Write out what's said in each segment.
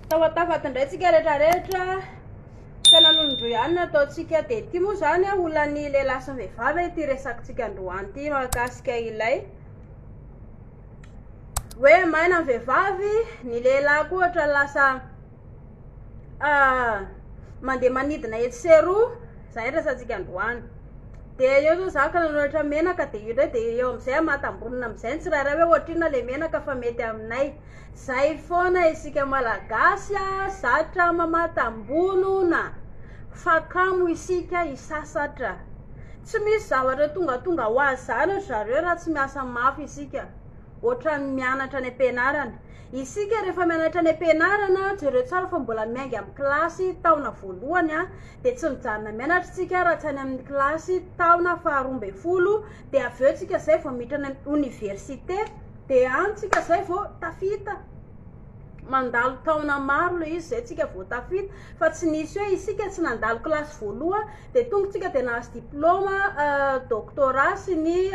tafatandray rehetra tena londroianina ataotsika de ty moa zany olany le lasa vehivavy ty resakintsika androany ty mahakasika ilay hoe maina vehivavy ny lehilahy koa ohatra lasa mandeha manidina etseroa zay resantsika androany de eo zao zaka ohatra menaka de io ndray de eo amizay matambonina amizay tsirairay hoe ohatrina le menaka fa mety aminay zay foana isika malagasy zatra mamatambonona fakamo isika isasatra tsy misy zavatra tonga ho azy zany zareo raha tsy miasa mafy isika ohatra mianatra any ampianarana isika rehefa mianatra any ampianarana jereo tsara fa mbola miainga amin'ny kilasy taona voalohany de tsy mijanona mianatra tsika raha tsy any amin'ny kilasy taona faharoa ambin'ny folo de aveo tsika zay vao miditra any université de antsika zay vao tafita mandalo taona maro le izy zay tsika vao tafita fa tsy nisy hoe isika tsy nandalo kilasy voaloha de tonga tsika de nahazo diplôma doctorat sy ny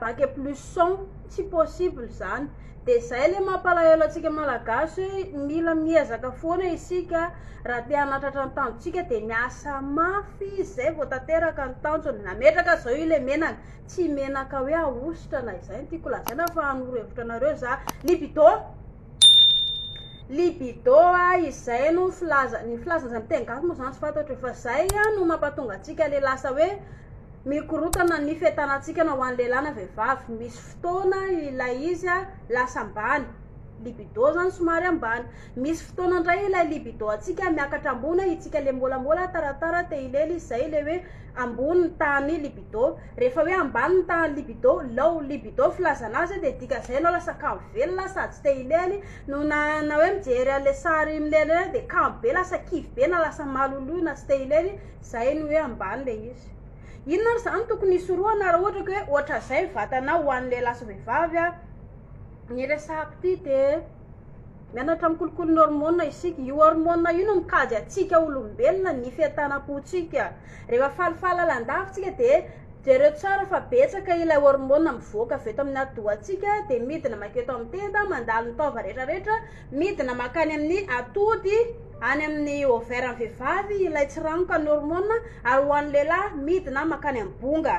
bac plus son tsy possible zany de zay le mampalahelo atsika malagasy hoe mila miezaka foana isika raha te hanatratra ny tanjotsika de miasa mafy zay vao tanteraka ny tanjony nametraka zao io le menaka tsy menaka hoe ahositra na izay ny tiako lazaina fa hanoro-hevitra anareo za libido izay no ny filaza zany teny gasy moa zany tsy fantatro fa zay no mampatonga atsika le lasa hoe mikorotana ny fiatanantsika na ho an'ny lehilahy na vehivavy misy fotoana ilay izy lasa ambany libido zany somary ambany misy fotoana indray ilay libido atsika miakatra ambony itsika le mbolambola taratara te ilely zay le hoe ambony ny tany libido rehefa hoe ambany ny tany libido lao libido filazanazy de dika zay anao lasa kamo velona sady tsy te ilely no na hoe mijery an'le sary milely de kamo be lasa kivy be na lasa maloloy na tsy te ilely zay no hoe ambany le izy inona zany tokony isoroana raha ohatra hoe ohatra zay vatana ho an'le lasa vehivavy ny resako ty de mianatra mikolokolo ny hormone isika io hormone io no mikajy atsika olombelona ny fiatanam-potsika rehefa falifaly alandafitsika de jereo tsara fa betsaka ilay hormone mivoaka avy eto amin'ny adohantsika de midina maketo amin'ny tenda mandalo ny taova rehetrarehetra midina makany amin'ny atody any amin'ny ovaire ny vehivavy ilay tsiranoka ny hormone ary ho an'ny lehilahy midina makany amin'ny bonga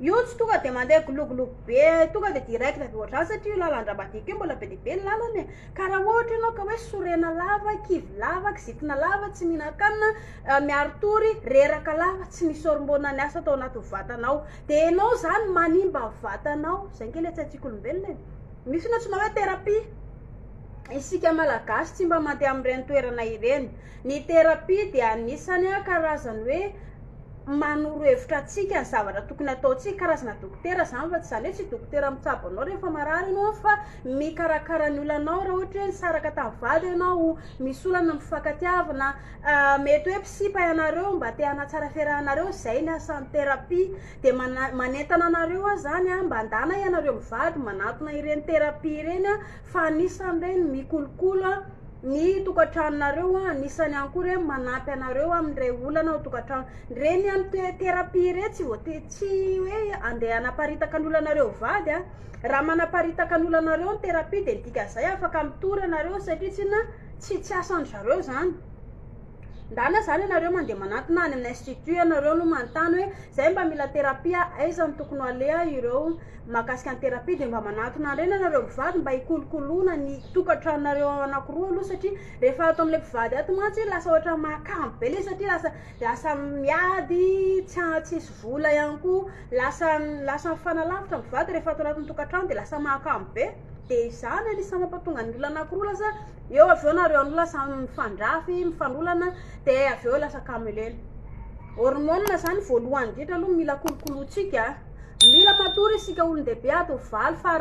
io tsy tonga de mandeha gologologo be tonga de direct avy ohatrany satria io lalan-drabadika io mbola be de be ny lalany ka raha ohatra ianao ka hoe sorena lava kivy lava kizitina lava tsy mihinan-kanina miaro tory reraka lava tsy misy hormone ny asa atao anaty vatanao de ianao zany manimba vatanao zay nge le tsy atsika olombelona misy na tsona hoe thérapie isika malagasy tsy mba mandeha amin'ireny toerana ireny ny thérapie de anisany karazany hoe manoro-hevitra atsika ny zavatra tokony ataotsika karazana dokotera zany fa tsy zany hoe tsy dokotera mitsabo anao rehefa marary ianao fa mikarakara ny olanao raha ohatra hoe nisaraka tamin'ny vady ianao misy olana mifankatiavana mety hoe misipa ianareo mba te hanatsara fiarahanareo zay ny asan'ny thérapie de manentana anareo zany mba andana ianareo mivady manatona ireny thérapie ireny fa anisan'ireny mikolokolo ny tokantranonareo anisany ihany koa reny manampy anareo amin'irey olana ao tokantrano reny amin'ny thérapie ireny tsy voatery tsy hoe andeha hanaparitaka ny olanareo vady raha manaparitaka ny olanareo ny thérapie de dika zay afaka mitory anareo satria tsy asan'ny zareo zany ndana zany ianareo mandeha manatona any amin'ny institut ianareo no manontany hoe zay mba mila thérapie aiza ny tokony alea ireo mahakasika ny thérapie de mba manatona ireny ianareo mivady mba hikolokoloana ny tokantranonareo anankiroa aloha satria rehefa atao amin'le mpivady ato mantsy lasa ohatra mahakamo be le satria lasa miady tsisy vola ihany koa lasa mifanalavitra mivady rehefa atao anatin'ny tokantrano de lasa mahakamo be de zany anisany mampatonga ny olona anankiroa lasa eo aveo nareo no lasa mifandrafy mifanolana de aveo lasa kamo elely hormone zany voalohany indrindra aloha mila kolokolotsika mila matory isika olon-dehibe ato valy fa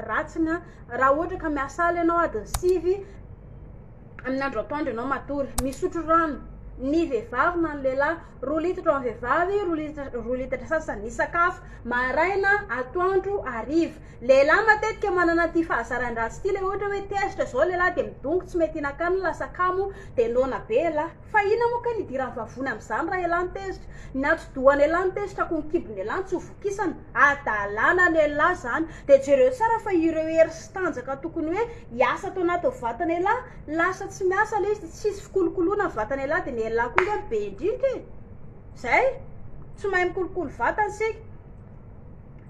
ratsiny raha ohatra ka miasa aly ianao adiny 5 amin'ny andro atoandro ianao matory misotro rano ny vehivavy na ny lehilahy 2 litatra amin'ny vehivavy 2 litatra sasany ny sakafo maraina atoandro hariva lehilahy matetika manana ty fahazaran-dratsy ty le ohatra hoe tezitra zao lehilahy de midongo tsy mety hinan-kanina lasa kamo de nona be lahy fa ina moa ka nidirany vavony amin'izany raha ialany tezitra ny atsodohany ialany tezitra ko nikibony ialany tsy hovokisana adalana lehilahy zany de jereo tsara fa ireo hery sy tanjaka tokony hoe hiasa atao anaty vatana lehilahy lasa tsy miasa le izy tsisy fikolokoloana ny vatana lehilahy de ny lehilahy koa be indrindra zay tsy mahay mikolokolo vatana sika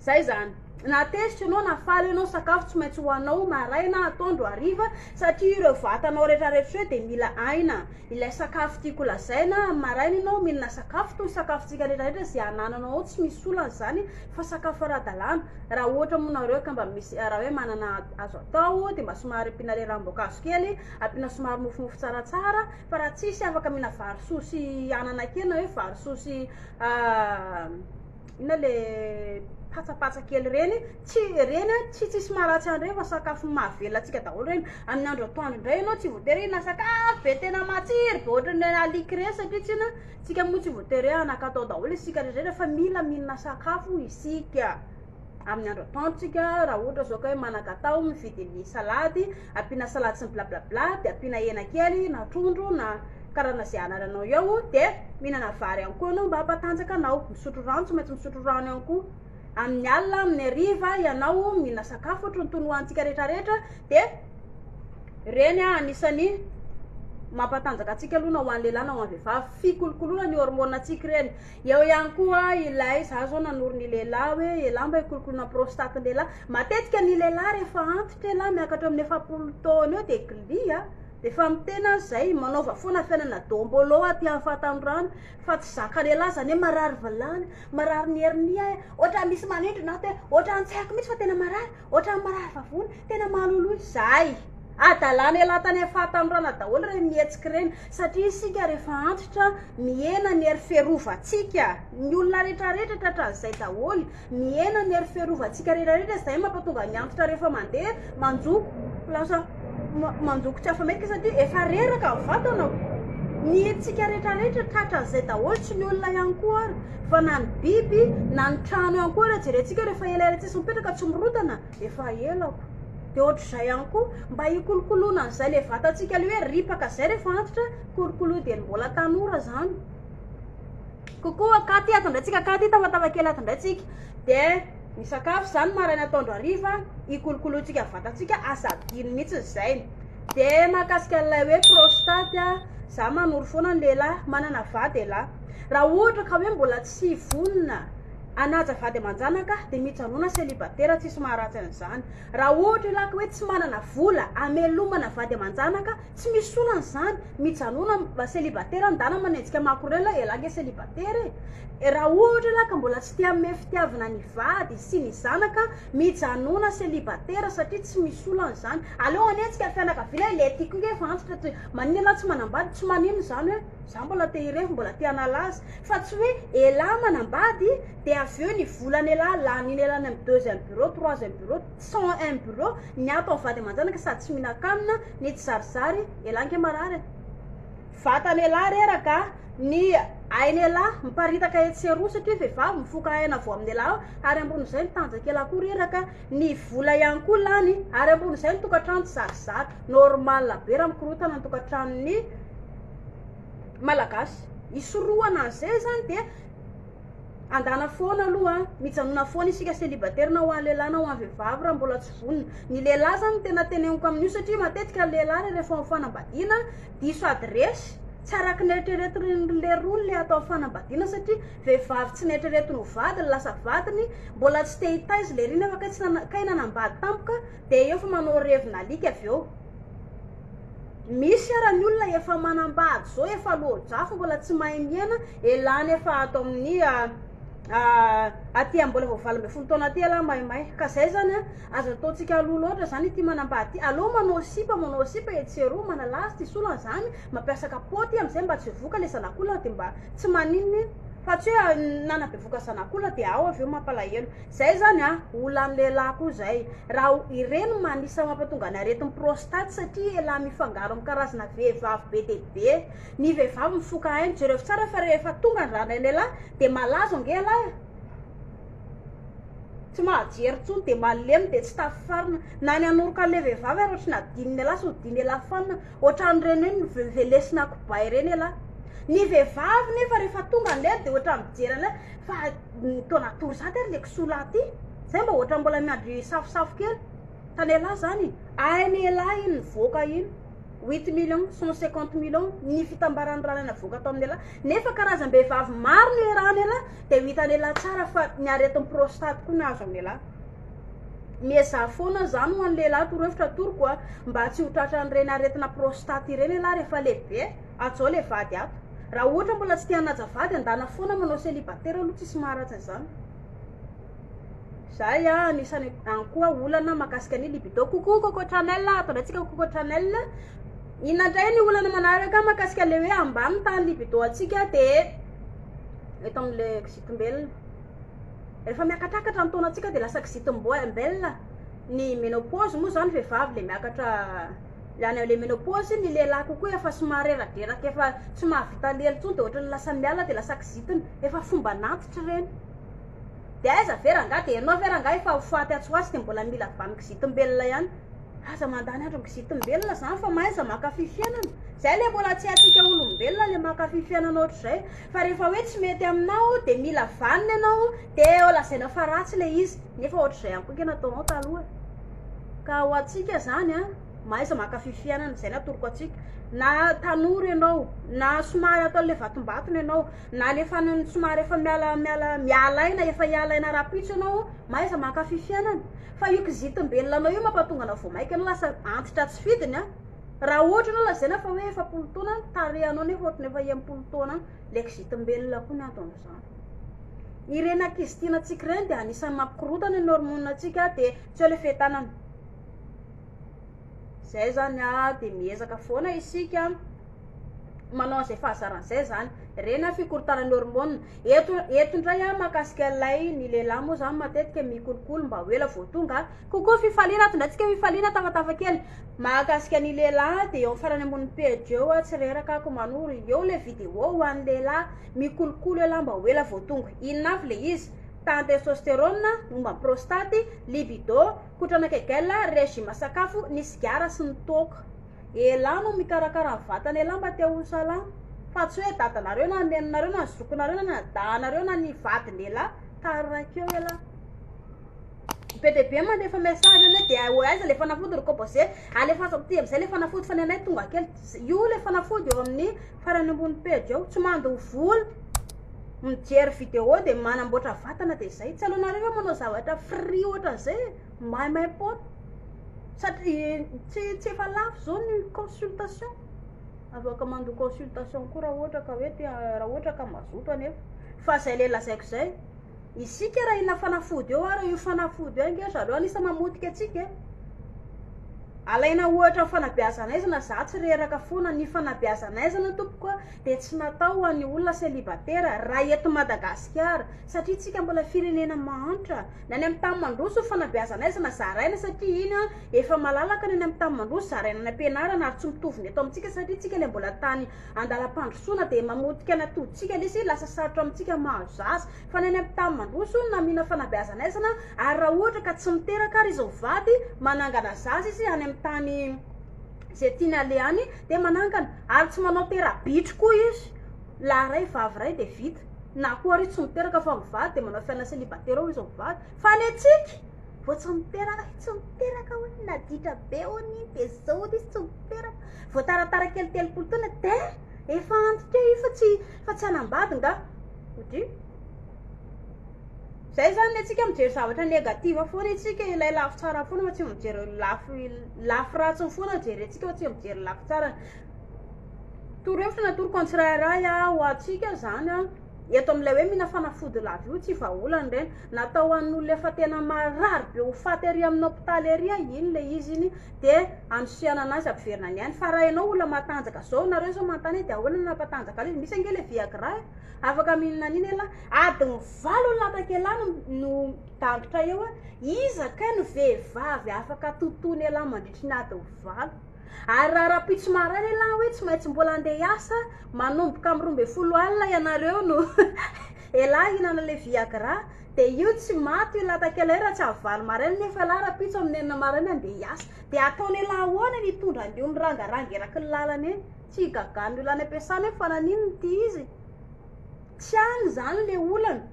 zay zany na tezitra anao na faly anao sakafo tsy maintsy hoanao maraina atoandro hariva satria ireo vatanao rehetrarehetra hoe de mila aina ilay sakafo tiako lazaina maraina ianao mihinana sakafo toy sakafontsika rehetrarehetra zay anananao ao tsy misy olana zany fa sakafo ara-dalàna raha ohatra monareo ka mba misy raha hoe manana azo atao de mba somary ampiana le ranom-boankazo kely ampiana somary mofomofo tsaratsara fa raha tsisy afaka mihina vary sosy anana kely na hoe vary sosy ina le patsapatsa kely reny tsy tsisy maharatsy an'ireny fa sakafo mahavela atsika daholo reny amin'ny andro atoandro indray ianao tsy voatery na sakafo be tena matsiry be ohatrany aliky reny satria tsina tsika moa tsy voatery anakatao daholo isika rehetra fa mila mihinana sakafo isika amin'ny andro atoandro tsika raha ohatra zao ka hoe manakatao mividy ny salady ampiana salady sy ny blablabla de ampiana hena kely na trondro na karana zay anananao eo de mihinana vary ihany koa anao mba hampatanjaka anao misotro rano tsy maintsy misotro rano ihany koa amin'ny alina amin'ny hariva ianao mihina sakafo ohatry ny tonoantsika rehetrarehetra de reny anisany mampatanjaka atsika aloha na ho an'ny lehilahy na ho an'ny vehivavy fikolokoloana ny hormone atsika reny eo ihany koa ilay za zao nanoro ny lehilahy hoe lehilahy mba hikolokoloana prostate ny lehilahy matetika ny lehilahy rehefa antitra lehilahy miakatra amin'ny 7 taona eo de glia de fa mitena zay manaova foana fiainana dombolo aty amin'ny fahatanorano fa tsy zaka lehilahy zany hoe marary valany marary ny hernia ohatra misy manindry na te ohatra ny tsy haiko mihitsy fa tena marary ohatra ny marary vavony tena maloloha zay adalana lehilahy tany amin'ny fahatanorana daholo reny mihetsika reny satria isika rehefa antitra mihena ny hery fiarovantsika ny olona rehetrarehetra tratran'izay daholo mihena ny hery fiarovantsika rehetrarehetra zay mampatonga ny antitra rehefa mandeha manjoko lasa manjoko tsy afa mety satria efa reraka ny vatana ny hetsika rehetrarehetra tratran'izay daholo tsy ny olona ihany koa ary fa na ny biby na ny trano ihany koa raha jerentsika rehefa elaela tsisy mipetraka tsy mirotana efa elako de ohatr'izay ihany koa mba hikolokoloana an'izay le vatantsika le hoe ripaka zay rehefa antitra kolokolo de ny mbola tanora zany kokoa katy atondratsika katy tafatavakely atondratsika de ny sakafo zany maraina atoandro hariva hikolokoloantsika vatantsika asadiny mihitsy zay de mahakasika lay hoe prostate za manoro foana ny lehilahy manana vady lahy raha ohatra ka hoe mbola tsy vonona anaja vady aman-janaka de mijanona célibataire tsisy maharatsy an'izany raha ohatra lahy ka hoe tsy manana vola amelomana vady aman-janaka tsy misy olana zany mijanona mba célibataire ndana manenjika makorela elange célibataire raha ohatra lahy ka mbola tsy tia ame fitiavana ny vady sy ny zanaka mijanona célibataire satria tsy misy olana zany aleo anenjika fianakaviana le tiako ke fa antitra manina lahy tsy manambady tsy manino zany hoe za mbola te hirefy mbola te hanalaza fa tsy hoe elahy manambady de avy eo ny volana elahy laniny elany amin'ny 2e bureau 3e bureau 101 bureau ny ato amin'ny vady aman-janaka sady tsy mihinan-kanina ny tsy zarizary elanke marary vatana elahy reraka ny ainy elahy miparitaka etseroa satria vehivavy mifoka aina vo amin'ny elahy ary ambon'izay ny tanjaka elahy koa reraka ny vola ihany koa lany ary ambon'izay ny tokantrano tsy zarizary normal be raha mikorotana ny tokantranony malagasy isoroana an'izay zany de andana foana aloha mijanona foana isika célibataire na ho an'ny lehilahy na ho an'ny vehivavy raha mbola tsy vonona ny lehilahy zany tena teneniko amin'io satria matetika lehilahy rehefa amin'ny fanambadiana diso adresy tsy araky ny eritreretin'le rony le atao amin'ny fanambadiana satria vehivavy tsy neritreretiny ho vadiny lasa vadiny mbola tsy te hitaizy le riny afaka tsy kainanambady tampoka de eo fa manao revina alika avy eo misy ara ny olona efa manambady zao efa lojafo mbola tsy mahay miena elany efa atao amin'ny aty mbola vao 20 taona aty ala maimay ka zay zany azo ataotsika aloha loatra zany ity manambady ty aloha manao sipa etseroa manalazy ty solana zany mampiasa kapoty am'izay mba tsy voka le zanak'olona de mba tsy maninony fa tsy hoe nanabevoka kola dia ao avy eo mampalahelo zay zany a olan'ny lehilahy koa zay raha ireny manisa mampatonga ny aretin'ny prostate satria elahy mifangaro amin'ny karazana vehivavy be dia be ny vehivavy mifoka ainy jereo tsara fa rehefa tonga ny rana lehilahy dia malazo angelahy tsy mahajery tsony dia malemy dia tsy tafifarina na ny anoroka an'ilay vehivavy ary ohatrany adiny elahy sy hodiny elahy fanina ohatran'ireny hoe velesina kobay ireny elahy ny vehivavy nefa rehefa tonga an'ilay dia ohatra mijery an'ilay fa taonatory zany ary le kisola aty zay mba ohatra mbola miandry safosafo kely tany elahy zany ainy elahy iny nivoaka iny 8 millions 150 millions ny fitambarany rana navoaka atao amin'ny elahy nefa karazam-behivavy maro ny rana elahy dia hitany elahy tsara fa ny aretin'ny prostate koa ny azo amin'ny elahy mieza foana zany ho an'ny lehilahy torohevitra toroko a mba tsy ho tratran'ireny aretina prostate ireny elahy rehefa lehibe atsao le vady ato raha ohatra mbola tsy tianaja vady andana foana manao célibataire aloha tsisy maharatsy zany zay a anisany koa olana makasika ny libido coucou Coco Chanel ataontsika Coco Chanel inandray ny olana manaraka makasika le hoe ambany tany libido atsika dia eto amin'le kisitombelona rehefa miakatrakatra ny taonatsika dia lasa kisitombelona ny ménopause moa zany vehivavy le miakatra lany le ménopause ny lehilahy kokoa efa somary reradraraka efa tsy mahavita lelo tsony dia ohatrany lasa miala dia lasa kisitiny efa fomba nantitra ireny dia aiza verangah dia ianao verangah efa hofaty atsoasy dia mbola mila vany kisitombelona ihany aza mandany andro kisitombelona zany fa mahaiza makafy fiainana zay le mbola tsy hatsika olombelona le makafy fiainana ohatr'izay fa rehefa hoe tsy mety aminao dia mila vanina ianao dia lazaina fa ratsy le izy nefa ohatr'izay ihany koa ke nataonao taloha ka ho atsika zany a mahaiza makafy fiainana zay natoroko atsika na tanora ianao na somary atao le vatombatony ianao na le fanany somary efa miala aina efa hiala aina rapitso ianao mahaiza makafy fiainana fa io kizitombelona anao io mampatonga anao vao maika anao lasa antitra tsy fidiny a raha ohatra anao lazaina fa hoe efa 10 taona tarehanao nefa ohatrany efa 10 taona le kizitombelona koa ny ataonao zany ireny ankizy tianantsika ireny dia anisan'ny mampikorotana ny hormone atsika dia tsy eo le fetanana zay zany a dia miezaka foana isika manao zay fahazaran'izay zany reny a fikorotanany hormone eto indray a makasika lay ny lehilahy moa zany matetika mikolokolo mba hoela vao tonga kokoa fifaliana atondratsika fifaliana tafatafa kely mahakasika ny lehilahy dia eo farany ambony page eo a tsy reraka ako manory eo le vidéo ho an'ny lehilahy mikolokolo elahy mba hoela vao tonga inona avy le izy testostérone momba prostate libido kotrana kegela régime sakafo ny sigara sy ny toka elahy no mikarakara ny vatana elahy mba te ho salama fa tsy hoe dadanareo na neninareo na zokonareo na nadahanareo na ny vadiny elahy tarakeo elahy be dia be mandefa message ane dia aiza le fanafody recomposé alefa ty am'izay le fanafody fa ny anay tonga kely io le fanafody eo amin'ny farany ambony page eo tsy mandoho voly mijery vidéo dia manamboatra vatana dia zay tsy alohanareo hoe manao zavatra free ohatra zay maimay poto satria tsy efa lafo zao ny consultation afaka mandoha consultation koa raha ohatra ka hoe raha ohatra ka mazoto anefa fa zay le lazaiko zay isika raha ina fanafody eo ary io fanafody eo nge zareo anisa mamotika atsika alaina ohatra fanabeazanaizana za tsy reraka foana ny fanabeazanaizana tompokoa dia tsy natao ho an'ny olona célibataire raha eto Madagasikara satria tsika mbola firenena mahantra na ny amin'ny tany mandroso fanabeazanaizana zaraina satria iny a efa malalaka ny amin'ny tany mandroso zaraina ny ampianarana ary tsy mitoviny eto amintsika satria tsika le mbola tany andalam-pandrosoana dia mamotika natoditsika lesy lasa sarotra amintsika mahazo zaza fa ny amin'ny tany mandroso na mihina fanabeazanaizana ary raha ohatra ka tsy miteraka ary izao vady manangana zaza izy any amin'ny tany zay tiany ale any dia manangana ary tsy manao terabitry koa izy lahy ray vavy ray dia vita na koa ary tsy miteraka fa mivady dia manao fiaina célibataire ao izy mivady fa ny atsika vao tsy miteraka hoe naditra be ony dia zao izy tsy miteraka vao taratara kely 30 taona dia efa antitra io fa tsy hanambady nga ohatry zay zany atsika mijery zavatra negativa foana itsika ilay lafo tsara foana fa tsy mijery lafo ratsy foana jery atsika fa tsy mijery lafo tsara torohevitra natoro contraire ho atsika zany a eto am'ilay hoe mihina fanafody lavy io tsy vaolany reny natao an'olona efa tena marary be ho faty ary amin'ny hôpitaly ary iny le izy iny de anosiana anazy ampiverina ny any fa raha ianao olona matanjaka zao nareo zao mantany de ahoana nampatanjaka izy misy ange le Viagra afaka mihinana an'iny ela adiny 7 latakely no dangotra eo izaka no vehivavy afaka totony ela mandritry ny adiny 7 ary raha pitso maraina ela hoe tsy maintsy mbola andeha hiasa manomboka amin'ny 12 alina ianareo no ela hinana le Viagra de io tsy maty io latakely raha tsy avalo maraina nefa la raha pitso amin'ny 9 maraina andeha hiasa de ataony ela ahoana ny tondra andio ny rangaranga eraky ny lalana eny tsy gagany io lany ampiasana fa nanino ty izy tsy any zany le olana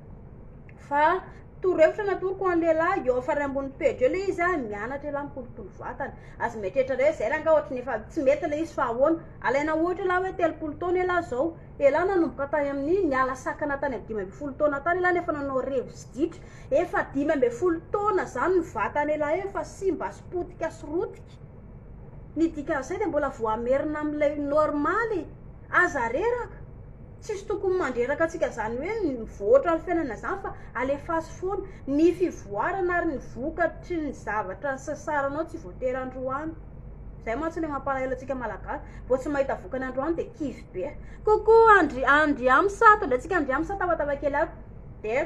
fa torohevitra natoroko ho an'ny lehilahy eo fa ray ambony pejy eo le izy mianatra ela mikolokolo vatany azy metrehitra re zay ranga ohatra ny efa tsy mety le izy fa ahoana alaina ohatra la hoe 3 taona ela zao ela nanomboka tany amin'ny niala sakana tany amin'ny 15 taona tany ela nefa nanao revisiditra efa 15 taona zany ny vatany ela efa simba sy potika sy rotika ny dikan'izay de mbola voamerina amin'ilay normaly aza reraka tsisy tokony mandreraka atsika zany hoe mivoatra ny fiainana zany fa alefazy foana ny fivoarana ary ny vokatry ny zavatra ny sasaranao tsy voatery androany zay mantsy le mampalahelo atsika malagasy vao tsy mahita vokany androany de kivy be kokoa andriamsato ndraha tsika andriamsato tavatavakely ato de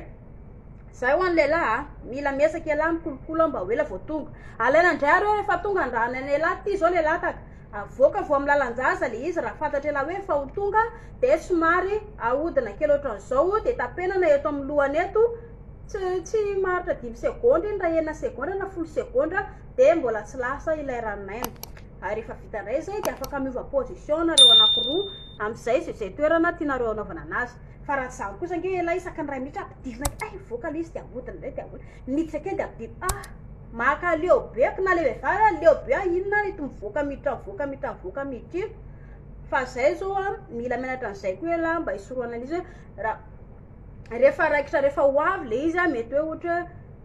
zay ho an'ny lehilahy mila miesaka ela mikolokolo mba ho ela vao tonga alaina andray ary hoe rehefa tonga andrahana ny ela ty zao lehilahy taka avoaka vo amin'ny lalanjaza le izy raha fantatra ela hoe fa ho tonga de somary ahodina kely ohatran'izao de tapenana eto amin'ny lohany eto tsy maritra 5 segondy iny raha 9 segonda na 10 segonda de mbola tsy lasa ilay ranomaina ary rehefa vita indray zay de afaka miova position nareo anankiroa am'izay zay toerana tianareo anaovana anazy fa raha zany kosa nge ela isaka ny ray minitra ampidirina voaka le izy de ahodina ndray de ahodina miditra ake de ampidirina maka leobeako na le vehivavy leobe inona ny mivoaka miditra miditra fa zay zao mila menatra an'izay koa ela mba hisoroana an'izy hoe raha rehefa raikitra rehefa ho avy le izy mety hoe ohatra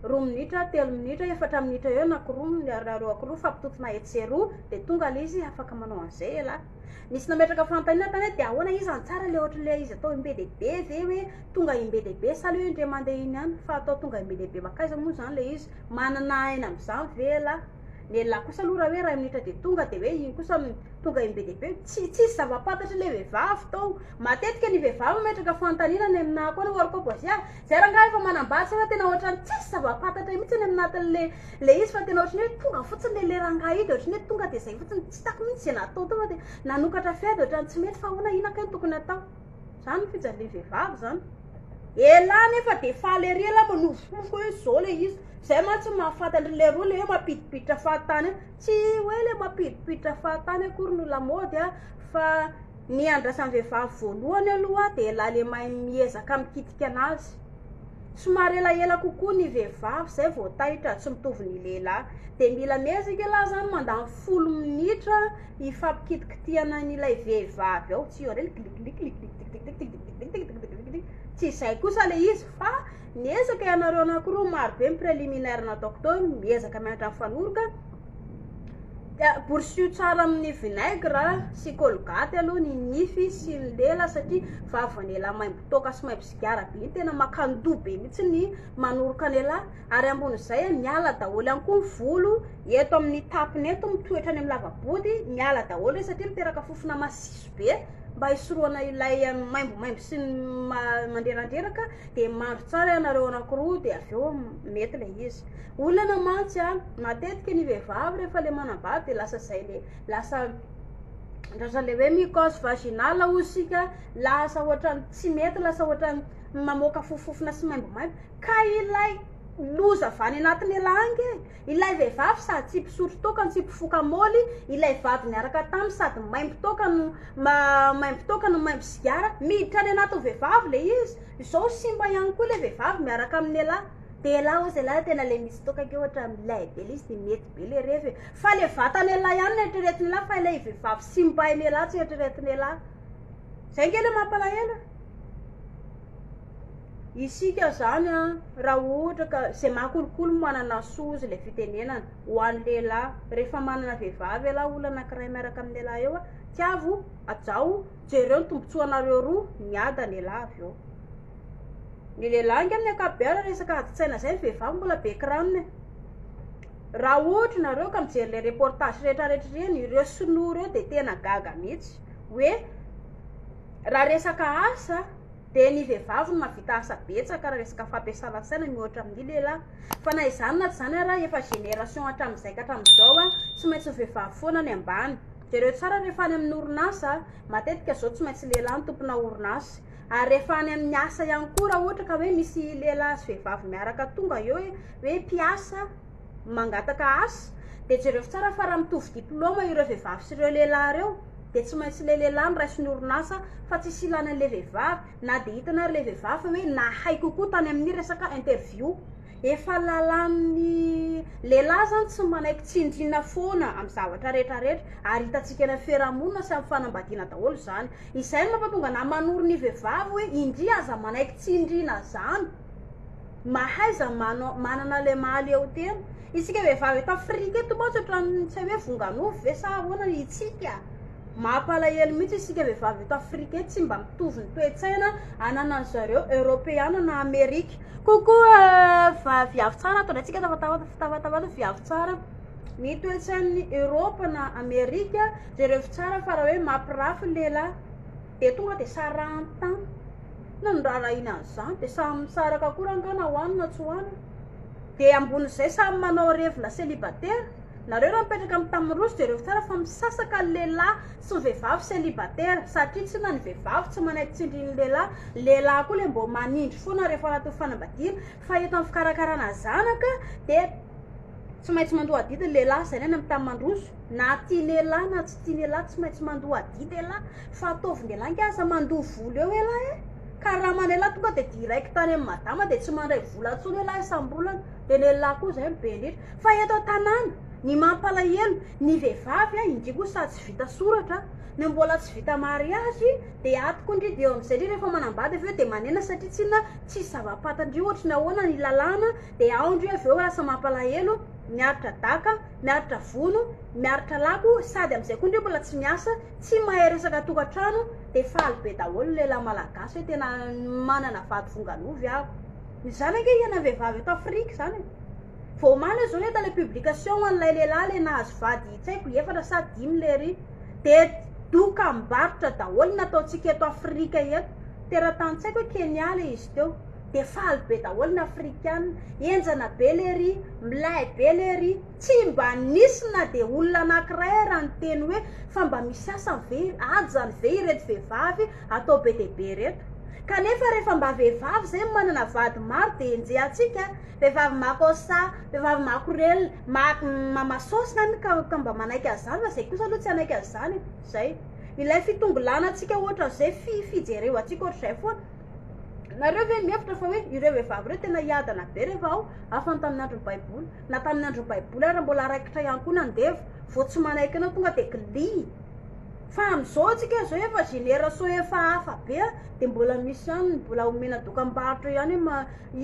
2 minitra 3 minitra 4 minitra eo nareo akiroa fampitotona etseroa de tonga le izy afaka manao an'izay ela nisy nametraka fantaniana tany de ahoana izy antsara le ohatra le izy atao imbe-dehibe ve hoe tonga imbe-dehibe sa le hoe indre mandeha iny any fa atao tonga imbe-dehibe makaiza moa zany le izy manana aina am'izany ve ela ny ela kosa aloha raha hoe ray minitra de tonga de hoe iny kosa tonga imbe-dehibe tsy zava-pantatra le vehivavy tao matetika ny vehivavy metraka fantaniana ny aminahy koa ny orko bosy zay raha ngahy efa manambatsy fa tena ohatrany tsisy zava-pantatra mihitsy ny aminatin'le izy fa tena ohatrany hoe tonga fotsiny le rangahy io de ohatrany hoe tonga de zay fotsiny tsy tako mihitsy zay natao tao fa de nanokatra fiady ohatrany tsy mety fa hoana inaka ny tokony atao zany ny fijan'ny vehivavy zany ela nefa de faly ery ela manofofoko hoe zao le izy zay mantsy mahafantatra le roa le hoe mampidipiditra fahatany tsy hoe le mampidipiditra fahatany akory no lamody fa ny andrasan'ny vehivavy voalohany aloha de ela le mahay miezaka mikitika anazy somary elaela kokoa ny vehivavy zay vao tahitra tsy mitovy ny lehilahy de mila miezaka ela zany mandany 10 minitra ifampikitikitiana n'ilay vehivavy ao tsy ore tsy zay kosa le izy fa miezaka ianareo anankiroa marobe ny préliminaire nataoko tao miezaka mianatra mifanoroka boursu tsara amin'ny vinaigre sy colgate aloha ny nify sy ny lela satria vavany ela maimbotoka sy maimbosigara be iny tena makandoa be mihitsy ny manoroka ny ela ary ambon'izay miala daholo ihany koa ny volo eto amin'ny tapiny eto mitoetra any amin'ny lavabody miala daholo satria miteraka fofona masiso be mba hisoroana ilay maimbomaimbo sy manderanderaka de mandro tsara ianareo anankiroa de avy eo mety le izy olana mantsy matetika ny vehivavy rehefa le manambady de lasa zay le lasa le hoe mycose vaginale osika lasa ohatrany tsy mety lasa ohatrany mamoaka fofofona sy maimbomaimbo ka ilay loza vany anatin'ny elange ilay vehivavy sady tsy mpisotro tokany tsy mpifoka moly ilay vady miaraka tamy sady maimbo toka no maimbo sigara miditra any anatin'ny vehivavy le izy zao simba ihany koa le vehivavy miaraka amin'ny ela de ela ozy ela tena le misy toka ke ohatra milay be le izy de mety be le revy fa le vatany ela ihany ny eritreretiny ela fa ilay vehivavy simba iny ela tsy eritreretiny ela zay nge le mampalahelo isika zany raha ohatra ka zay mahakolokolo manana sozy le fitenenana ho an'ny lehilahy rehefa manana vehivavy ela olona anankiray miaraka amin'ny lehilahy eo tiavo ajao jereo ny tombontsoanareo roa miada ny elahy avy eo ny lehilahy anga amin'ny akabeara resaka adi-tsaina zay ny vehivavy mbola be kiranony raha ohatra nareo ka mijery le reportage rehetrarehetra reny ireo sinoa reo de tena gaga mihitsy hoe raha resaka asa de ny vehivavy no mahavita asa betsaka raha resaka fampiasana saina mihoatra amin'ny lehilahy fa na izany na tsy zany raha efa génération hatramin'izay ka hatramin'izao tsy maintsy vehivavy foana ny ambany jereo tsara rehefa any amin'ny orinasa matetika zao tsy maintsy lehilahy ny tompona orinasa ary rehefa any amin'ny asa ihany koa raha ohatra ka hoe misy lehilahy sy vehivavy miaraka tonga eo hoe mpiasa mangataka asa de jereo tsara fa raha mitovy diplôma ireo vehivavy sy ireo lehilahy reo de tsy maintsy le lehilahy ny raisiny orinasa fa tsy silana le vehivavy na de hitana le vehivavy hoe nahay kokoa tany amin'ny resaka interview efa lalan'ny lehilahy zany tsy manaiky tsindrina foana amin'ny zavatra rehetrarehetra ary hitantsika eny fiarahamonina sy amin'ny fanambadiana daholo zany izay no mampatonga na manoro ny vehivavy hoe indria aza manaiky tsindrina zany mahaiza manana le mahaly eo tena isika vehivavy eto Afrika eto moa tsy ohatran'ny tsy hoe vonganofo ve sa ahoana itsika mampalahelo mihitsy isika vehivavy eto Afrika eto tsy mba mitovy ny toe-tsaina ananany zareo Europeana na Amerika kokoa viavy tsara atao antsika tavatavata viavy tsara ny toe-tsain'ny Europe na Amerika zareo tsara fa raha hoe mampirafy ny lehilahy de tonga de sarantan na ndrara ina zany de samy misaraka koa rangana hoanina tsy hoanina de ambon'izay samy manao revina célibataire nareo raha mipetraka amin'ny tamin'ny de reo tsara fa misasaka ny lehilahy sy ny vehivavy célibataire satria tsy na ny vehivavy tsy manaiky tsindrin'ny lehilahy koa le mbo manindry foana rehefa anaty fanambadiana fa eto amin'ny fikarakarana zanaka de tsy maintsy mandoa adidy ny lehilahy zay neny amin'ny tamin'androso na tiany lehilahy na tsy tiany lehilahy tsy maintsy mandoa adidy lehilahy fa ataovy lehilahy nkaza mandoa volo eo lehilahy ka raha manelahy tonga de direct tany amin'ny madama de tsy mandray vola ntsony lehilahy isam-bolana de lehilahy koa zay be indrindra fa eto tanàna ny mampalahelo ny vehivavy indri koa sady tsy vita soratra ny mbola tsy vita mariazy de atoko indri eo amin'izay ndri rehefa manambady avy eo de manena satria tsinona tsy zava-patandrio ohatry ny ahoana ny lalàna de ao ndrio avy eo lasa mampalahelo miaritra daka miaritra vono miaritra lako sady amin'izay koa ndrio mbola tsy miasa tsy mahay resaka tokantrano de faly be daholo lehilahy malagasy hoe tena manana vady vonganovy ako zany ange iana vehivavy eto Afrika zany vao omaly zao le tale publication an'ilay lehilahy le nahazo vady tsy haiko efatra sa 5 lery de doka mibarotra daholo nataontsika eto Afrika eto teratany tsy haiko hoe Kenya le izy teo de faly be daholo ny afrikana enjana be lery milay be lery tsy mba nisy na de olona anankiray raha ny teny hoe fa mba misy asa ve ajany ve ireto vehivavy atao be dehibe reto kanefa rehefa mba vehivavy zay manana vady maro de enjehantsika vehivavy makosa vehivavy makorel mamasosy zany ka mba manaiky azany fa zay kosa aloha tsy anaiky azany zay ilay fitongolana atsika ohatra zay fijereo atsika ohatr'izay foana nareo ve mihevitra fa hoe ireo vehivavy reo tena hiadana be rehefa ao afany tamin'ny andron'ny baiboly na tamin'ny andron'ny baiboly raha mbola raikitra ihany koa nandeva vao tsy manaiky anao tonga de gli fa am'izao atsika zao efa génération efa hafa be de mbola misy ihany mbola omena dokam-barotra ihany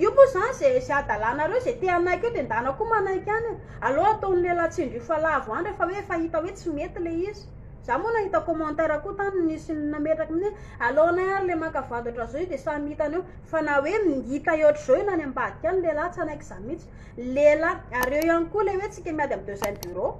io moa zany zay adalanareo zay te anaiky eo de ndana koa manaiky any aloha ataon'ny lehilahy tsindry fa lavo any rehefa hoe fahita hoe tsy mety le izy za moa nahita commentaire koa tany nisy nametraka amin'ny alohanay ary le makavadatra zao de samy hitany eo fa na hoe mihita eotra zao io na ny ambadika any lehilahy tsy anaiky za mihitsy lehilahy ary eo ihany koa le hoe tsika miady amin'ny deuxième bureau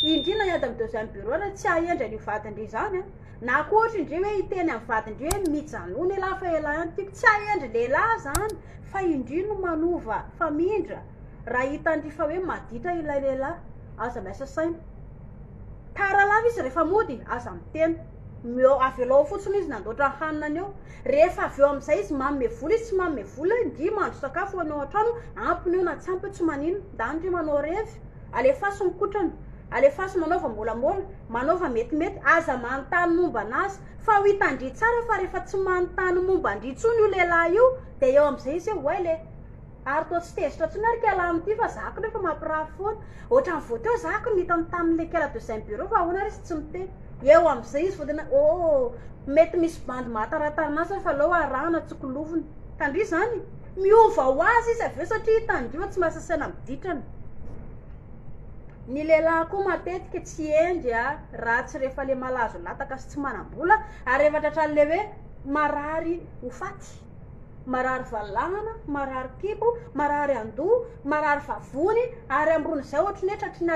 indrina hiady amin'ny deuxième bureau raha tsy ahendra ny vadindry zany na koa ohatra indri hoe hiteny amin'ny vadindry hoe mijanona lehilahy fa elahy ihany tiako tsy ahendry lehilahy zany fa indri no manova famindra raha hitandry fa hoe maditra ilay lehilahy aza miasa saina taralava izy rehefa mody aza miteny avy aloha fotsiny izy nandoatra ny haninany eo rehefa avy eo amin'izay izy manome vola izy tsy manome vola indri mandro sakafo anao an-trano ampiny eo na tsy ampy eo tsy manino ndandry manao revy alefaso mikotrana alefaso manaova molamola manaova metimety aza manontany momba anazy fa ho hitandry tsara fa rehefa tsy manontany momba andritsony io lehilahy io de eo amin'izay izy hoe le ary toa tsy tezitra tsony ary kala am'ty fa zako rehefa mampirafy foana ohatra ny voateo zako nitany tamin'le kala deuxième bureau fa ahoana ry izy tsy miteny eo amin'izay izy vodena mety misy bandy mahatarataraanazy fa aloha arahana tsokolovony tandry zany miova ho azy izy aveo satria hitandrio tsy mahasasaina miditrana ny lehilahy koa matetika tsy endry raha tsy rehefa le malazo lataka sy tsy manam-bola ary rehefa tratran'le hoe marary ho faty marary valahana, marary kibo, marary andoha, marary vavony, ary ambony zay ohatry ny tratry ny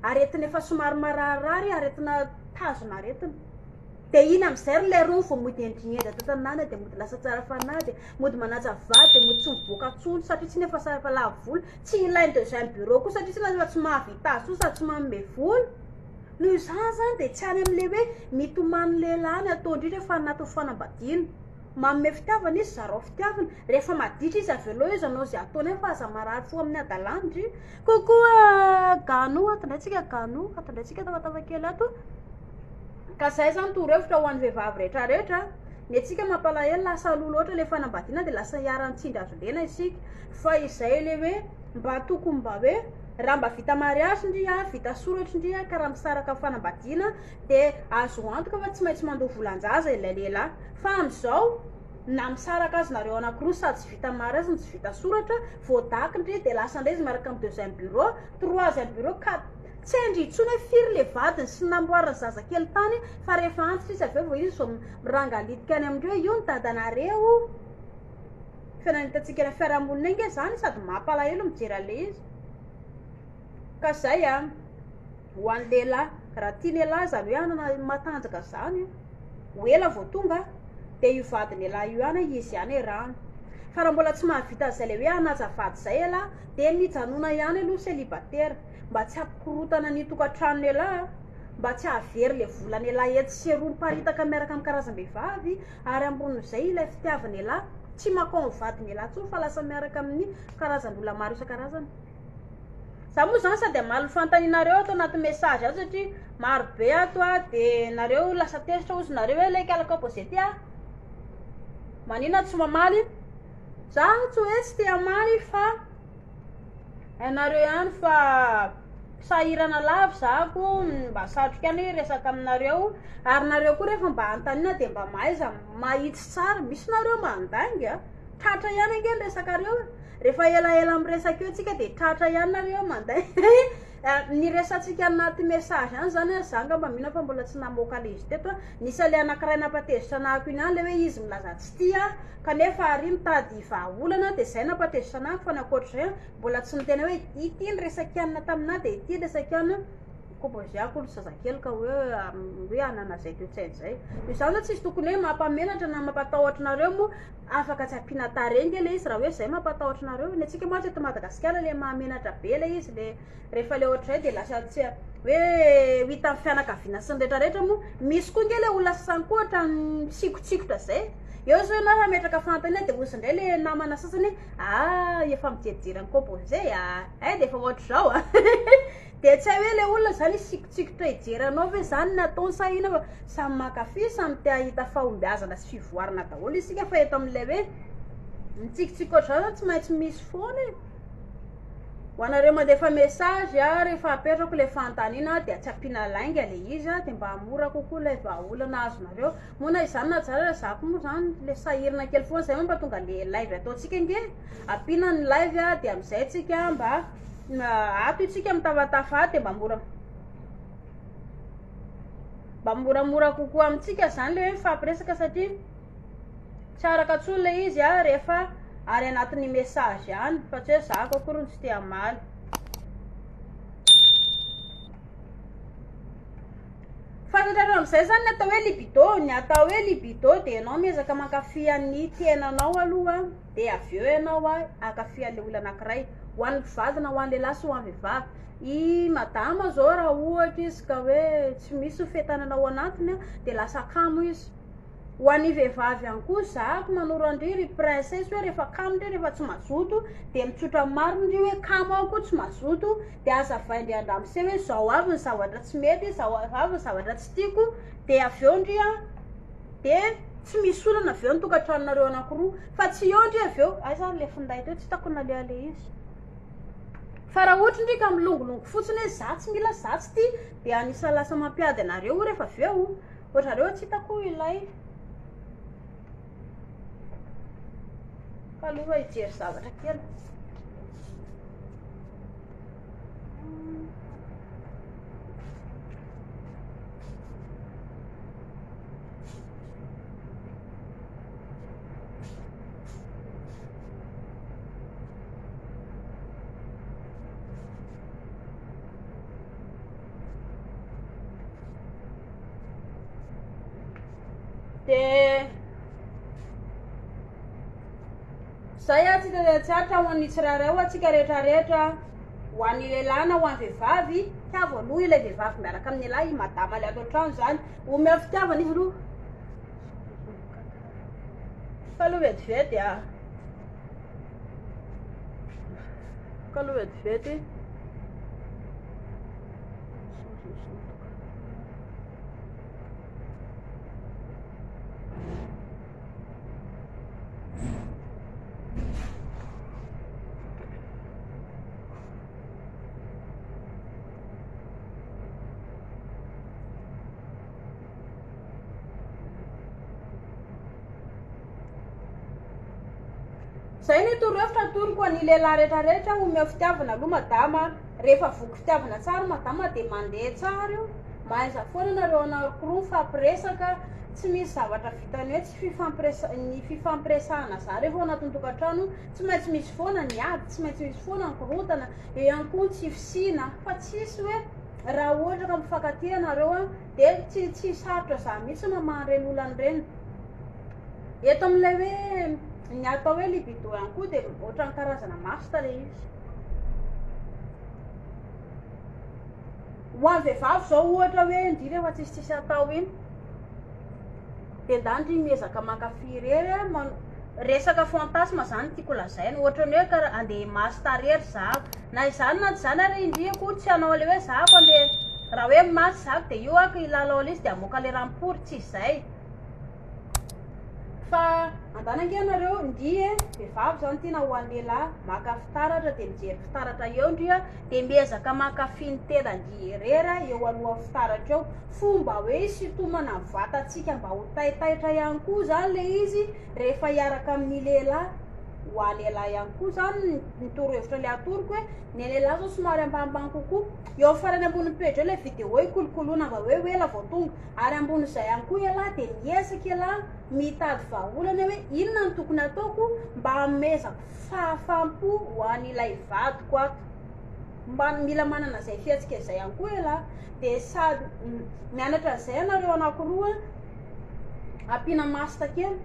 aretina efa somary mararary, aretina tazona aretina. De iny am'izay ry le rony vao mody endrigneda tatanana de mody lasa tsara fanahy de mody manaja vady de mody tsy miboaka tsony satria tsy nefa sara fa lava volo tsy ilainy deuxième bureau koa satria tsy nefa tsy mahavita azy so sady tsy manome volo. Noho izany zany de tsy any am'le hoe mitomany lehilahy ny atao indrindra fa anaty fanambadiana. Manome fitiavana izy zareo fitiavana rehefa maditra izy avy aloha izy anao zay ataony fa aza marary fo amin'ny adalandry. Kokoa gano atandraitsika gano atandraitsika tafatafakely ato. Ka zay zany toro-hevitra ho an'ny vehivavy rehetrarehetra ny antsika mampalahelo lasa lolo ohatra le fanambadiana de lasa hiara-nitsindry azo lena isika fa izay le hoe mba tokony mba hoe raha mba vita mariazy ndria vita soratra ndria ka raha misaraka fanambadiana de azo antoka fa tsy maintsy mandoha volan-jaza ilay lehilahy fa am'izao na misaraka azy nareo anankiroa sady tsy vita mariazy ny tsy vita soratra voadaka ndri de lasa ndray izy miaraka amin'ny deuxième bureau troisième bureau tsy handritsony hoe firy le vadiny sy namboariny zazakely tany fa rehefa antitra izy avy eo vao izy zao mirangalitika any amindreo io ny dadanareo fiainanitatsika ny fiarahamonina inge zany sady mampalahelo mijery ale izy. Ka zay ho an'ny lehilahy raha tia lehilahy zany hoe anana matanjaka zany ho ela vao tonga de io vadiny lehilahy io any izy any rano fa raha mbola tsy mahavita zay le hoe anaja vady zay elahy de mijanona ihany aloha célibataire mba tsy hampikorotana ny tokantrano lehilahy mba tsy hahavery le volany lehilahy eto sy romparitaka miaraka amin'ny karazam-behivavy ary ambonin'izay ilay fitiavany lehilahy tsy makao vadiny lehilahy tsony fa lasa miaraka amin'ny karazan'olona maro isan-karazany. Za moa zany sady amaly fantaninareo ato anaty message ato satria maro be ato de nareo lasa tezitra ozy nareo hoe laiky alaka opposé ty manina tsy mamaly za tsy hoe tsy te amaly fa nareo ihany fa sahirana lava zako mba satroka any resaka aminareo ary nareo koa rehefa mba antanina de mba maiza mahitsy tsara misy nareo mandangy tratra ihany ange ny resakareo rehefa elaela amiresaka eo tsika de tratra ihany nareo manday ny resatsika anaty message any zany zanga mba mihina fa mbola tsy namoaka le izy teto nisy le anankiray napatezitra anako iny any le hoe izy milaza tsy tia kanefa ary mitady vahaolana de zay napatezitra anako fa nakoatra zay mbola tsy nitena hoe ity ny resakianina tamina de ity resakianina kompoziako olo zazakely ka hoe anana zay toe-tsainy zay izany tsy izy tokony hoe mampamenatra na mampatahotra nareo moa afaka tsy ampiana tarenge le izy raha hoe zay mampatahotra nareo ny atsika moa eto Madagasikara le mahamenatra be le izy le rehefa le ohatra zay de lasa tsy hoe hita amin'ny fianakaviana sy ny rehetrarehetra moa misy koa nge le olona sasany koa ohatra tsikotsikotra zay eo zao na rametraka fantany de ozy ndray le namana sasany efa mijerijery composé de efa ohatra zao de tsy hay hoe le olona zany tsikotsikotra hijeranao ve zany nataony sa ina fa samy makafy samy te ahita fahombiazana sy fivoarana daholo isika fa eto amin'ilay hoe mitsikotsikotra zany tsy maintsy misy foana ho anareo mandefa message rehefa apetrako le fantanina de tsy ampiana lainga le izy de mba hamora kokoa le vahaolana azonareo mona izany na tsara zako moa zany le sahirana kely foana zay mba tonga le live ataontsika nge ampiana ny live de am'izay tsika mba ato itsika mitavatafa de mba moramora kokoa amitsika zany le hoe mifampiresaka satria tsy araka tsony le izy rehefa ary anatin'ny message any fa tsy hoe zako akorony tsy te amaly. Fantatrareo am'izay zany ny atao hoe libido ny atao hoe libido de ianao miezaka mankafy an'ny tenanao aloha de avy eo ianao akafy an'le olona anankiray ho an'ny mpivady na ho an'ny lehilahy sy ho an'ny vehivavy madama zao raha ohatra izy ka hoe tsy misy fetananao anatiny de lasa kamo izy ho an'ny vehivavy ihany koa zako manoro andry princesse hoe rehefa kamo ndray rehefa tsy mazoto de mitsotra mariny ndry hoe kamo aho koa tsy mazoto de azavay ndry andramose hoe zao avy ny zavatra tsy mety zao avy ny zavatra tsy tiako de avy eo ndry de tsy misy olana avy eo ny tokantranonareo anankiroa fa tsy eo ndry avy eo ay zany le finday teo tsy hitako naleale izy fa raha ohatra ndry ka milongolongo fotsiny hoe za tsy mila za tsy ty de anisa lasa mampiady anareo rehefa avy eo ohatrareo tsy hitako ilay ka aloha hijery zavatra kely. de zay a tsy atra ho an'ny tsirairay ho atsika rehetrarehetra ho an'ny lehilahy na ho an'ny vehivavy tiavo aloha ilay vehivavy miaraka amin'ny lahy madama le ato an-trano zany omeo fitiavana izy aloha fa aloha vetivety a ka aloha vetivety zay ny torohevitra atoroko an'ny lehilahy rehetrarehetra omeo fitiavana aloha madama rehefa voky fitiavana tsara madama de mandeha tsara io mahaiza foana nareo anankiroa mifampiresaka tsy misy zavatra vitany hoe tsy ny fifampiresahana zany rehefa ao anatin'ny tokantrano tsy maintsy misy foana ny ady tsy maintsy misy foana ny korotana eo ihany koa tsy fisina fa tsisy hoe raha ohatra ka mifankatia nareo a de tsy sarotra za mihitsy maman'ireny olan'ireny eto amin'ilay hoe ny atao hoe libido ihany koa de ohatran'ny karazana masita le izy ho an'ny vehivavy zao ohatra hoe indrindra efa tsisitsisy atao iny de ndandry miezaka mankafy rery resaka fantasma zany tiako lazaina ohatra ny hoe andeha masita rery zako na izany na tsy zany ary indriako tsy anao le hoe zako andeha raha hoe masy zako de io ako ilalao le izy de amoaka le rampory tsy izay fa andanange nareo ndrie vehivavy zany tiana ho an'ny lehilahy maka fitaratra de mijery fitaratra eo ndria de miezaka mankafy ny telandry herera eo aloha fitaratra eo fomba hoe isitomana vatatsika mba ho taitaitra ihany koa zany le izy rehefa hiaraka amin'ny lehilahy ho a lehilahy ihany koa zany nitorohevitra le atoroko hoe ny lehilahy zao somary ambanimbany kokoa eo farany ambony page eo le vidéo ikolokoloana mba hoe ela vao tonga ary ambon'izay ihany koa ela de miezaka ela mitady vahaolana hoe inona ny tokony ataoko mba hamezako fahafampo ho an'ilay vadiko ato mba mila manana zay fiatsika izay ihany koa ela de sady mianatra zay anareo anankiroa ampiana masita kely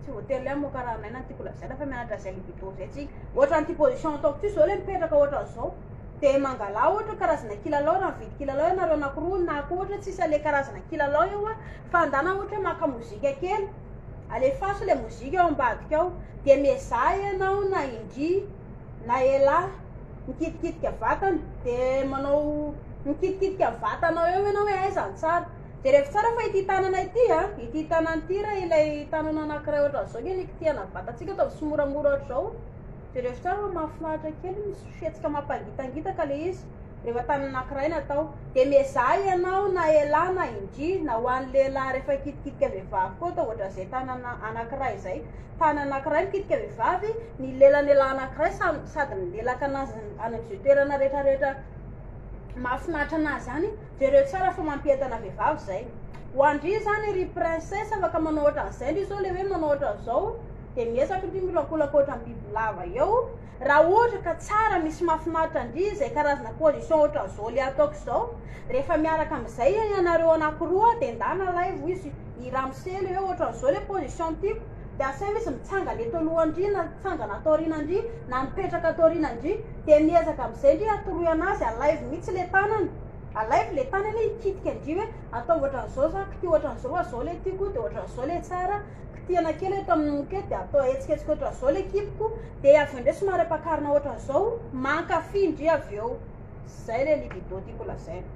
tsy hôtely moa karaha maina tiako lazaina fa mianatra zay libido zay tsika ohatran'ity position ataoko ty zao le mipetraka ohatran'izao de mangala ohatra karazana kilalao raha mividy kilalao ianareo anankiroa na koa ohatra tsisy ale karazana kilalao eo a fa andana ohatra maka mozika kely alefaso le mozika eo ambadika ao de mizaha ianao na indry na ela mikitikitika vatany de manao mikitikitika vatanao eo ianao hoe aizany tsara de rehefa tsara fa ity tanana ity a ity tanana ity raha ilay tanana anankiray ohatran'izao nge nikitiana vatatsika atao simoramora ohatr'izao de rehefa tsara mahafinaritra kely misy fiatsika mampangitangitaka le izy rehefa tanana anankiray natao de mizaha ianao na ela na indry na ho an'ny lehilahy rehefa kitikitika vehivavy koa atao ohatra zay tanana anankiray zay tanana anankiray mikitika vehivavy ny lelan'ela anankiray sady milelaka anazy any amin'izay toerana rehetrarehetra mahafinaritra anazy any de reo tsara fa mampientana vehivavy zay ho andry zany ry princesse afaka manao ohatran'izay ndry zao le hoe manao ohatran'izao de miezaka ndry milakolaka ohatran'ny bibilava eo raha ohatra ka tsara misy mahafinaritra ndry zay karazana position ohatran'izao le ataoko zao rehefa miaraka am'izay ianareo anankiroa de ndana live izy iramosely hoe ohatran'izao le position tiako de asay izy mitsanga le toalohandry na mitsangana ataorinandry na mipetraka ataorinandry de miezaka am'izay ndry atoroy anazy alive mihitsy le tanany alive le tanany ikitika ndry hoe atao ohatran'izao za kity ohatran'izao azao le tiako de ohatran'izao le tsara kitiana kely eto amin'ny moke de atao etsiketsika ohatran'izao le kipoko de avy ndray somary ampakarina ohatran'izao mankafy ndry avy eo zay le libido tiako lazaina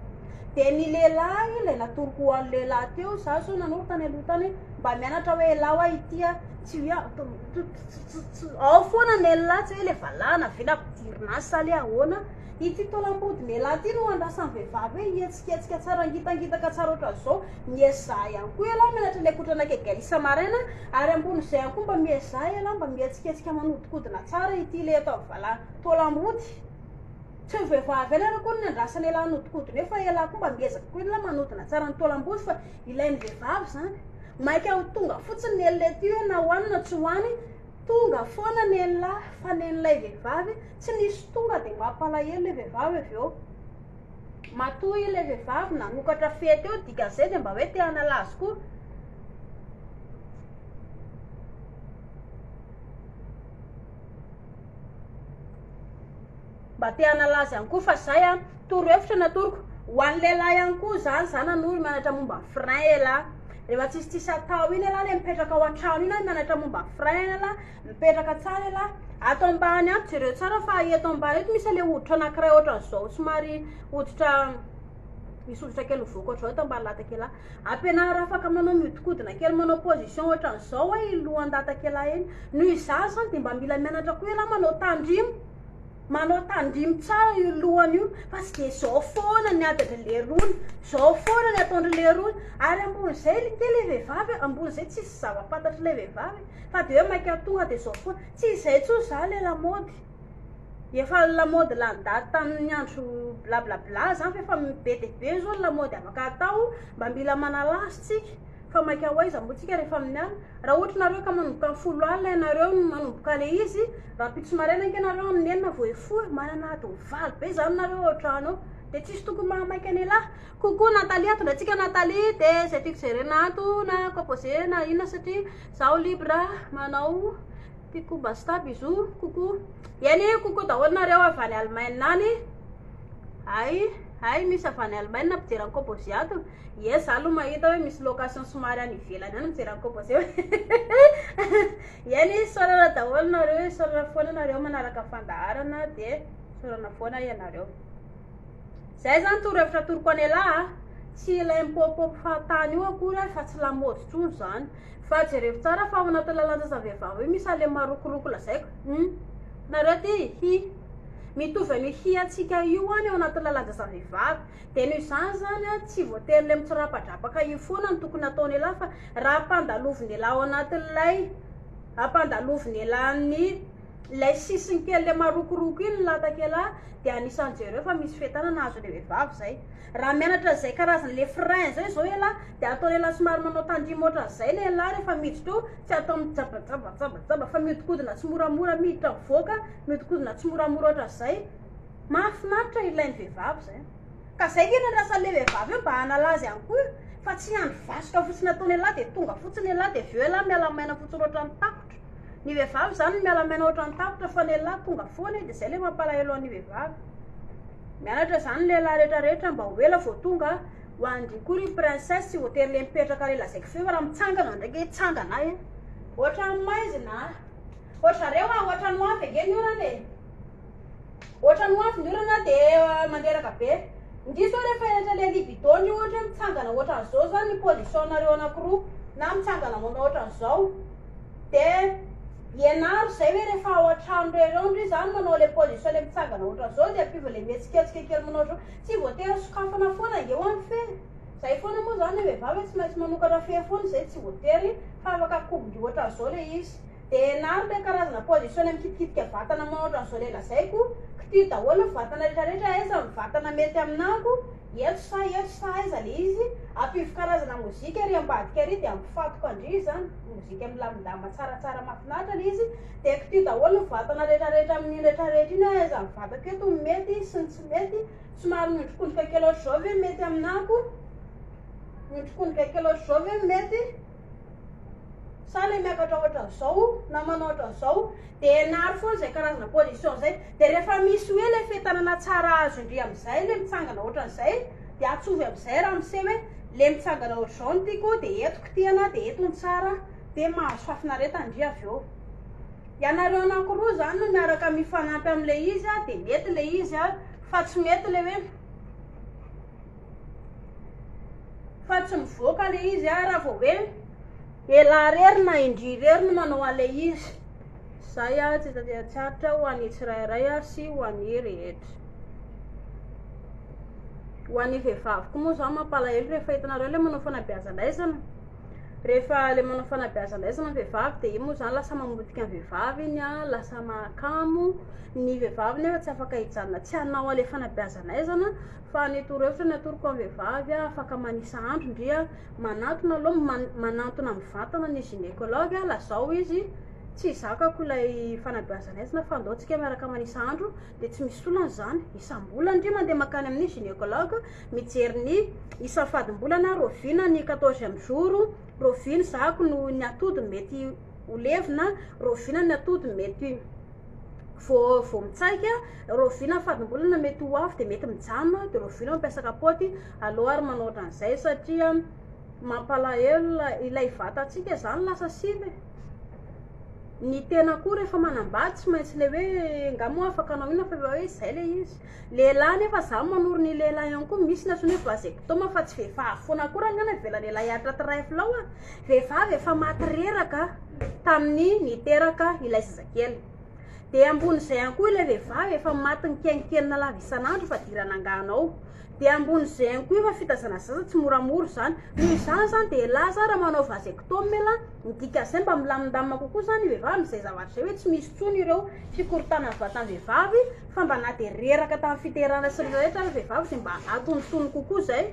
de ny lehilahy ilay natoroko ho an'ny lehilahy teo za so nanorotany aloha tany mba mianatra hoe ela hoa itya tsy hoe ao foana ny elahy tsy hoe le valana vela ampidirina sa le ahoana ity tolambody ny elahy ty no andrasan'ny vehivavy hoe ietsiketsika tsara ngitangitaka tsara ohatran'izao miezah ihany koa ela mianatra le kotrana kegalisa maraina ary ambon'izay ihany koa mba miezah ela mba mietsiketsika manodikodina tsara ity le atao valana tolambody tsy ny vehivavy ela koa ny andrasany ela nodikodina eo fa ela koa mba miezaka koa ela manodina tsara ny tolambody fa ilain'ny vehivavy zany maika ho tonga fotsiny ny elle ty hoe na hoany na tsy hoany tonga foana ny elahy fa nen'ilay vehivavy tsy nisy tonga de mampalahelo le vehivavy avy eo matoy le vehivavy nanokatra fety eo dikan'izay de mba hoe te hanala azy koa mba te hanalaza ihany koa fa zay a torohevitra natoroko ho an'ny lehilahy ihany koa zany zanany mianatra momba frein ela rehefa tsisitsisy atao iny ela le mipetraka ao an-trano iny mianatra momba frein ela mipetraka tsara ela ato ambany ato jereo tsara fa eto ambany eto misy le hoditra anankiray ohatran'izao somary hoditra misy hoditra kely mivoaka ohatr'izao eto ambany latakela ampianarina afaka manao miodikodina kely manao position ohatran'izao lohan'ny latakela iny noho izany zany dia mba mila mianatra koa ela manao tandrimo tsara io lohany io fa tsy dia zao foana ny adatra le rony zao foana ny ataondry le rony ary ambony zay te le vehivavy ambony zay tsisy zava-pantatry le vehivavy fa dia hoe maika tonga dia zao foana tsy izay tsoa za le lamody efa lamody landady tamin'ny andro blablabla zany fa efa be dia be zao lamody afaka atao mba mila manalasytsika fa maika ho aiza motsika rehefa amin'ny any raha ohatra nareo ka manomboka amin'ny 10 alina ianareo manomboka le izy raha pitso maraina anke nareo amin'ny enina voe foy manana ady valy be zany nareo ohatrano ao dia tsisy tokony mahamaika any lahy kokoa Natalia ato ndratsika Natalia dia zay tiako jerena ato na composé na inona satria zaho libre manao tiako basta bisou kokoa eny kokoa daholo nareo avy any Allemagne any ay misy avy any Allemagne mpijery composé ato yes za aloha mahita hoe misy location somary any ivelany any mijery composé eny sorana daholo nareo sorana foana nareo manaraka fandaharana dia sorana foana ianareo zay zany torohevitra toroko any lahy tsy ilay mipopopy fahatany io akory fa tsy lamody tsony zany fa jereo tsara fa ao anaty lalantsasavehivavy misy ale marokoroko lazaiko nareo ty hi mitovy ny hi atsika io any ao anaty lalantsasavehivavy dia noho izany zany tsy voatery le mitsirapadrapaka io foana ny tokony ataony lahy fa raha ampandaloviny lahy ao anatin'ilay ampandaloviny lahy lay sisiny kely le marokoroko iny latakela dia anisan'ny jereo fa misy fetana nahazo le vehivavy zay raha mianatra zay karazany le frein zay zao ela dia ataony ela somary manao tandrimo ohatran'izay le lahy rehefa miditra eo tsy atao mijabajabajabajaба fa miodikodina tsy moramora miditra mivoaka miodikodina tsy moramora ohatran'izay mahafinaritra ilain'ny vehivavy zay ka zay kena rasan'le vehivavy eo mba hanalazy ihany koa fa tsy andro vasoka fotsiny ataony lahy dia tonga fotsiny lahy dia aveo lahy mialamaina fotsiny ohatran'ny takotra ny vehivavy zany mialamaina ohatran'ny takotra fa ny lahy tonga foana dia zay le mampalahelo an'ny vehivavy mianatra zany lehilahy rehetrarehetra mba ho ela vao tonga ho andrikory princesse tsy voatery le mipetraka le lazaiko feo raha mitsangana ndraiky tsangana ohatra maizina ohatra reo ohatra ny afy ege ny orana ohatra ny afy ny orana dia manderaka be indrisy hoe rehefa enatra le libidony ohatra hoe mitsangana ohatran'izao zany ny position-nareo anankiroa na mitsangana manao ohatran'izao dia ianaro zay hoe rehefa ao an-trano rereo ndry zany manao le position le mitsangana ohatran'izao dia ampiva le mihetsiketsika kely manao zao tsy voatery sokafana foana ange ho amin'ny fe zay foana moa zany vehivavy tsy maintsy manokatra fe foana zay tsy voatery fa afaka kobondry ohatran'izao le izy dia ianaro le karazana position le mikitikitika vatana manao ohatran'izao le lazaiko kity daholo ny vatana rehetrarehetra aiza vatana mety aminako eto sa aiza le izy ampivo karazana mozika ary ambadika ary dia ampifatoka andry zany mozika milamindama tsaratsara mafinaritra le izy dia kity daholo ny vatana rehetrarehetra amin'ny rehetrarehetra iny aiza mivatako eto mety sy ny tsy mety somary miondrikondrika kely ohatr'izao ve mety aminako miondrikondrika kely ohatr'izao ve mety sa le miakatra ohatran'izao na manao ohatran'izao dia ianaro foana zay karazana position zay dia rehefa misy hoe le fetanana tsara azo indri amin'izay le mitsangana ohatran'izay dia atsovy amin'izay raha mise hoe le mitsangana ohatr'izao ny tiako dia etoko tiana dia etony tsara dia mahazo fafinareta indri avy eo ianareo anankiroa zany no miaraka mifanampy amin'le izy dia mety le izy fa tsy mety le hoe fa tsy mivoaka le izy raha vao hoe ela rery na indri rery no manao an'le izy zay tsy tateatsiaritra ho an'ny tsirairay sy ho an'ny rehetra ho an'ny vehivavy koa moa zany mampalahelo rehefa hitanareo le manao fanabeazanaizana rehefa le manao fanabeazanaizana ny vehivavy dia io moa zany lasa mamotika ny vehivavy iny lasa mahakamo ny vehivavy nefa tsy afaka hijanona tsy hanao ale fanabeazanaizana fa ny torohevitra ny atoroko amin'ny vehivavy afaka manisa andro ndria manatona aloha manatona amin'ny vatana ny gynécologue lazao izy tsy zakako ilay fanabeazanaizana fa andaontsika miaraka manisa andro dia tsy misy olana zany isam-bola ndry mandeha makany amin'ny gynécologue mijery ny isam-fadim-bolana rovina ny 14e jour rovina zako no ny atody mety ho levina rovina ny atody mety vao mitsaika rovina fadim-bolana mety ho avy de mety mijanona de rovina mampiasa kapoty aloha ary manao ohatran'izay satria mampalahelo ilay vatantsika zany lasa sivy ny tena koa rehefa manambady tsy maintsy le hoe ngamo afaka anao ina fa hoe izay le izy lehilahy nefa zany manoro ny lehilahy ihany koa misy na sony hoe vasectome fa tsy vehivavy foana koa raha ngana vela lehilahy atratraray filao a vehivavy efa maty reraka tamin'ny niteraka ilay zazakely de ambon'izay ihany koa ilay vehivavy efa maty nikenikena lava isan'andro fa dirana anganao de ambon'izay ihany koa efa fitazana zaza tsy moramora zany noho izany zany de laza raha manao vasectome la midika zay mba milamindamina kokoa zany vehivavy izay zavatra zay hoe tsy misy tsony ireo fikorontanany vatany vehivavy fa mba na de reraka tamin'ny fiterana sy rehetra vehivavy de mba atonotony kokoa zay